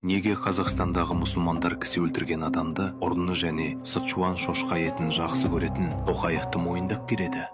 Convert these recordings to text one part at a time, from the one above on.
Неге Қазақстандағы мұсылмандар кісі өлтірген адамды ұрыны және Сычуан шошқа етін жақсы көретін Тоқаевты мойындап келеді?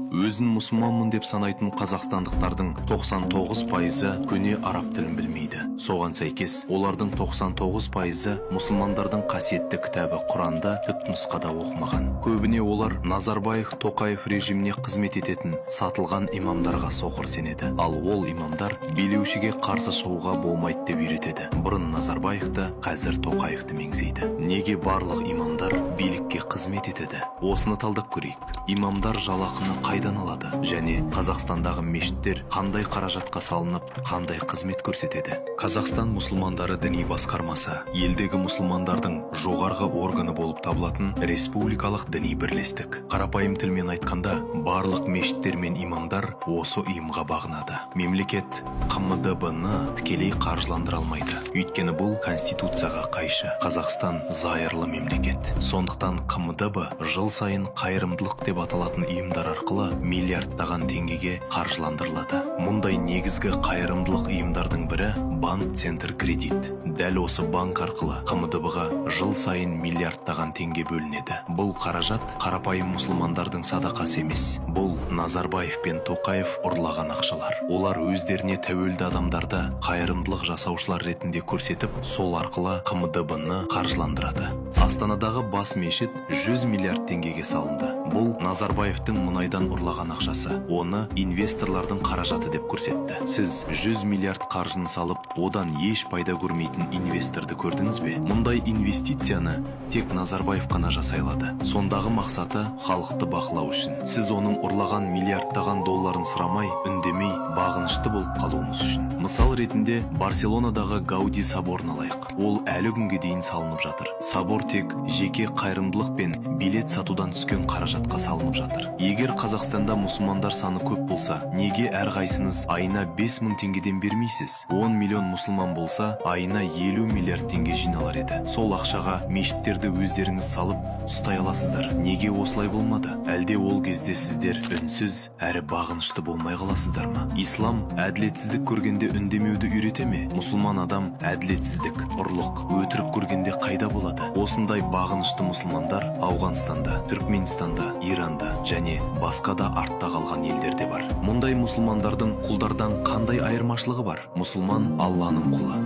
Өзін мұсылманмын деп санайтын қазақстандықтардың 99%-ы көне араб тілін білмейді. Соған сәйкес, олардың 99%-ы мұсылмандардың қасиетті кітабы Құранда түпнұсқада оқымаған. Көбіне олар Назарбаев Тоқаев режиміне қызмет ететін сатылған имамдарға соқыр сенеді. Ал ол имамдар билеушіге қарсы шығуға болмайды деп үйретеді. Бұрын Назарбаевты, қазір Тоқаевты меңзейді. Неге барлық имамдар билікке қызмет етеді? Осыны талдап көрейік. Имамдар жалақыны қайдан алады және Қазақстандағы мешіттер қандай қаражатқа салынып, қандай қызмет көрсетеді? Қазақстан мұсылмандары діни басқармасы елдегі мұсылмандардың жоғарғы органы болып табылатын республикалық діни бірлестік. Қарапайым тілмен айтқанда, барлық мешіттер мен имамдар осы ұйымға бағынады. Мемлекет КМДБ-ны тікелей қаржыландыра алмайды. Өйткені бұл конституцияға қайшы. Қазақстан зайырлы мемлекет. Сондықтан КМДБ жыл сайын қайырымдылық деп аталатын ұйымдар арқылы миллиардтаған теңгеге қаржыландырылады. Мұндай негізгі қайырымдылық ұйымдардың бірі Банк Центр Кредит. Дәл осы банк арқылы КМДБ-ға жыл сайын миллиардтаған теңге бөлінеді. Бұл қаражат қарапайым мұсылмандардың садақасы емес. Бұл Назарбаев пен Тоқаев ұрлаған ақшалар. Олар өздеріне тәуелді адамдарды қайырымдылық жасаушылар ретінде көрсетіп, сол арқылы КМДБ-ны қаржыландырады. Астанадағы бас мешіт 100 миллиард теңгеге салынды. Бұл Назарбаевтың мұнайдан ұрлаған ақшасы. Оны инвесторлардың қаражаты деп көрсетті. Сіз 100 миллиард қаржыны салып, одан еш пайда көрмейтін инвесторды көрдіңіз бе? Мұндай инвестицияны тек Назарбаев қана жасай алады. Сондағы мақсаты халықты бақылау үшін. Сіз оның ұрлаған миллиардтаған долларын сұрамай, үндемей, бағынышты болып қалуыңыз үшін. Мысал ретінде Барселонадағы Гауди соборын алайық. Ол әлі күнге дейін салынып жатыр. Собор тек жеке қайырымдылық пен билет сатудан түскен қаражатқа салынып жатыр. Егер Қазақстанда мұсылмандар саны көп болса, неге әрқайсыңыз айына 5000 теңгеден бермейсіз? 10 миллион мұсылман болса, айына 50 миллиард теңге жиналар еді. Сол ақшаға мешіттерді өздеріңіз салып ұстай аласыздар. Неге осылай болмады? Әлде ол кезде сіздер үнсіз әрі бағынышты болмай қаласыздар ма? Ислам әділетсіздік көргенде үндемеуді үйрете ме? Мұсылман адам әділетсіздік, ұрлық, өтірік көргенде қайда болады? Осындай бағынышты мұсылмандар Ауғанстанда, Түркменстанда, Иранда және басқа да артта қалған елдерде бар. Мұндай мұсылмандардың құлдардан қандай айырмашылығы бар? Мұсылман Алланың құлы.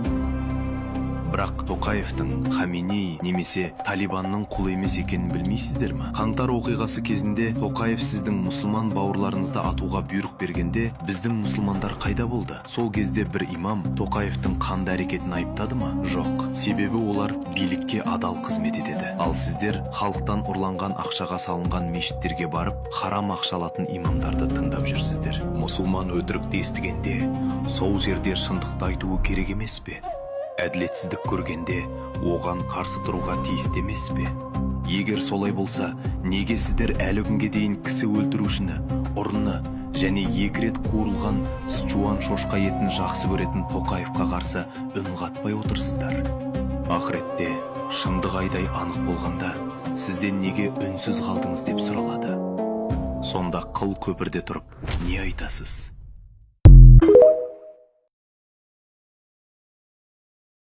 Бірақ Тоқаевтың, Хаменеи немесе Талибанның құлы емес екенін білмейсіздер ме? Қаңтар оқиғасы кезінде Тоқаев сіздің мұсылман бауырларыңызды атуға бұйрық бергенде, біздің мұсылмандар қайда болды? Сол кезде бір имам Тоқаевтың қанды әрекетін айыптады ма? Жоқ. Себебі олар билікке адал қызмет етеді. Ал сіздер халықтан ұрланған ақшаға салынған мешіттерге барып, харам ақша алатын имамдарды тыңдап жүрсіздер. Мұсылман өтірікті естігенде, сол жерде шындықты айтуы керек емес пе? Әділетсіздік көргенде оған қарсы тұруға тиісті емес пе? Егер солай болса, неге сіздер әлі күнге дейін кісі өлтірушіні, ұрыны және 2 рет қуырылған Сычуан шошқа етін жақсы көретін Тоқаевқа қарсы үн қатпай отырсыздар? Ақыретте шындық айдай анық болғанда, сізден неге үнсіз қалдыңыз деп сұралады. Сонда қыл көпірде тұрып, не айтасыз?